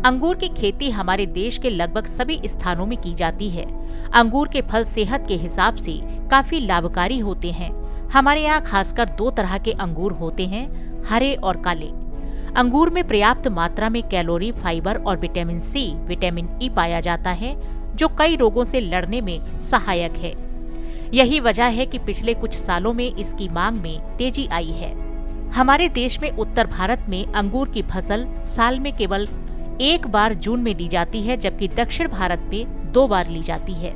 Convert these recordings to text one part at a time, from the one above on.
अंगूर की खेती हमारे देश के लगभग सभी स्थानों में की जाती है। अंगूर के फल सेहत के हिसाब से काफी लाभकारी होते हैं। हमारे यहाँ खासकर दो तरह के अंगूर होते हैं, हरे और काले। अंगूर में पर्याप्त मात्रा में कैलोरी, फाइबर और विटामिन सी, विटामिन ई पाया जाता है, जो कई रोगों से लड़ने में सहायक है। यही वजह है कि पिछले कुछ सालों में इसकी मांग में तेजी आई है। हमारे देश में उत्तर भारत में अंगूर की फसल साल में केवल एक बार जून में ली जाती है, जबकि दक्षिण भारत में 2 बार ली जाती है।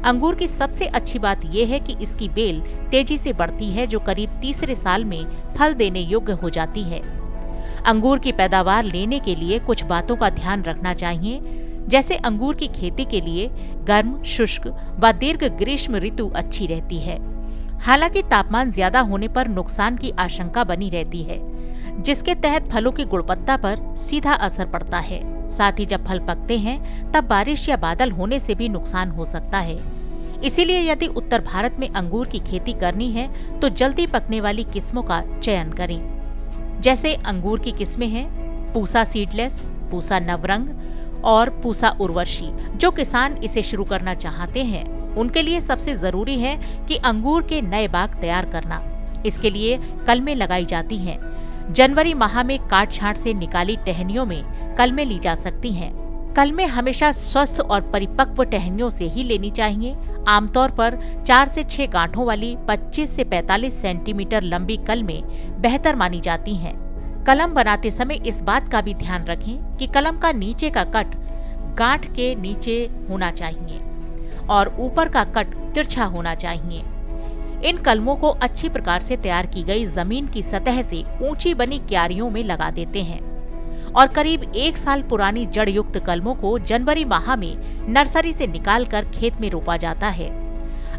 अंगूर की सबसे अच्छी बात यह है कि इसकी बेल तेजी से बढ़ती है, जो करीब तीसरे साल में फल देने योग्य हो जाती है। अंगूर की पैदावार लेने के लिए कुछ बातों का ध्यान रखना चाहिए, जैसे अंगूर की खेती के लिए गर्म, शुष्क व दीर्घ ग्रीष्म ऋतु अच्छी रहती है। हालांकि तापमान ज्यादा होने पर नुकसान की आशंका बनी रहती है, जिसके तहत फलों की गुणवत्ता पर सीधा असर पड़ता है। साथ ही जब फल पकते हैं तब बारिश या बादल होने से भी नुकसान हो सकता है। इसीलिए यदि उत्तर भारत में अंगूर की खेती करनी है तो जल्दी पकने वाली किस्मों का चयन करें। जैसे अंगूर की किस्में हैं पूसा सीडलेस, पूसा नवरंग और पूसा उर्वशी। जो किसान इसे शुरू करना चाहते हैं उनके लिए सबसे जरूरी है कि अंगूर के नए बाग तैयार करना। इसके लिए कलमें लगाई जाती हैं। जनवरी माह में काट छांट से निकाली टहनियों में कलमें ली जा सकती हैं। कलमें हमेशा स्वस्थ और परिपक्व टहनियों से ही लेनी चाहिए। आमतौर पर 4 से 6 गांठों वाली 25 से 45 सेंटीमीटर लंबी कलमें बेहतर मानी जाती हैं। कलम बनाते समय इस बात का भी ध्यान रखें कि कलम का नीचे का कट गांठ के नीचे होना चाहिए और ऊपर का कट तिरछा होना चाहिए। इन कलमों को अच्छी प्रकार से तैयार की गई जमीन की सतह से ऊंची बनी क्यारियों में लगा देते हैं और करीब 1 साल पुरानी जड़ युक्त कलमों को जनवरी माह में नर्सरी से निकालकर खेत में रोपा जाता है।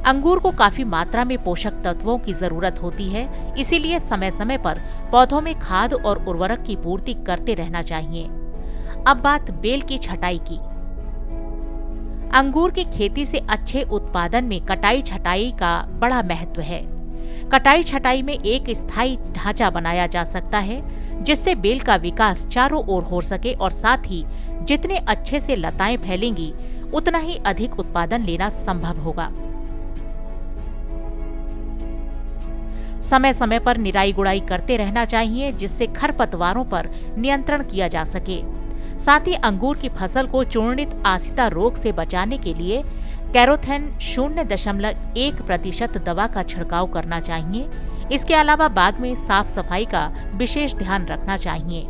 अंगूर को काफी मात्रा में पोषक तत्वों की जरूरत होती है, इसीलिए समय समय पर पौधों में खाद और उर्वरक की पूर्ति करते रहना चाहिए। अब बात बेल की छटाई की। अंगूर की खेती से अच्छे उत्पादन में कटाई छटाई का बड़ा महत्व है। कटाई छटाई में एक स्थायी ढांचा बनाया जा सकता है, जिससे बेल का विकास चारों ओर हो सके और साथ ही जितने अच्छे से लताएं फैलेंगी उतना ही अधिक उत्पादन लेना संभव होगा। समय समय पर निराई गुड़ाई करते रहना चाहिए, जिससे खरपतवारों पर नियंत्रण किया जा सके। साथ ही अंगूर की फसल को चूर्णित आसिता रोग से बचाने के लिए कैरोथेन 0.1% दवा का छिड़काव करना चाहिए। इसके अलावा बाग में साफ सफाई का विशेष ध्यान रखना चाहिए।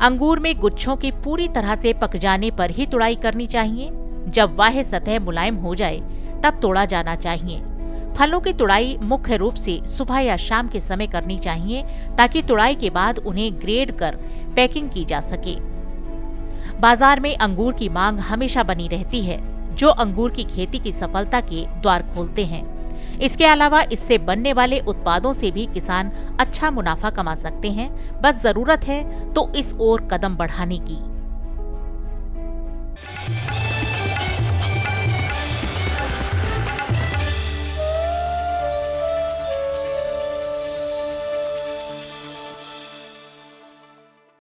अंगूर में गुच्छों की पूरी तरह से पक जाने पर ही तुड़ाई करनी चाहिए। जब बाह्य सतह मुलायम हो जाए तब तोड़ा जाना चाहिए। फलों की तुड़ाई मुख्य रूप से सुबह या शाम के समय करनी चाहिए, ताकि तुड़ाई के बाद उन्हें ग्रेड कर पैकिंग की जा सके। बाजार में अंगूर की मांग हमेशा बनी रहती है, जो अंगूर की खेती की सफलता के द्वार खोलते हैं। इसके अलावा इससे बनने वाले उत्पादों से भी किसान अच्छा मुनाफा कमा सकते हैं। बस जरूरत है तो इस ओर कदम बढ़ाने की।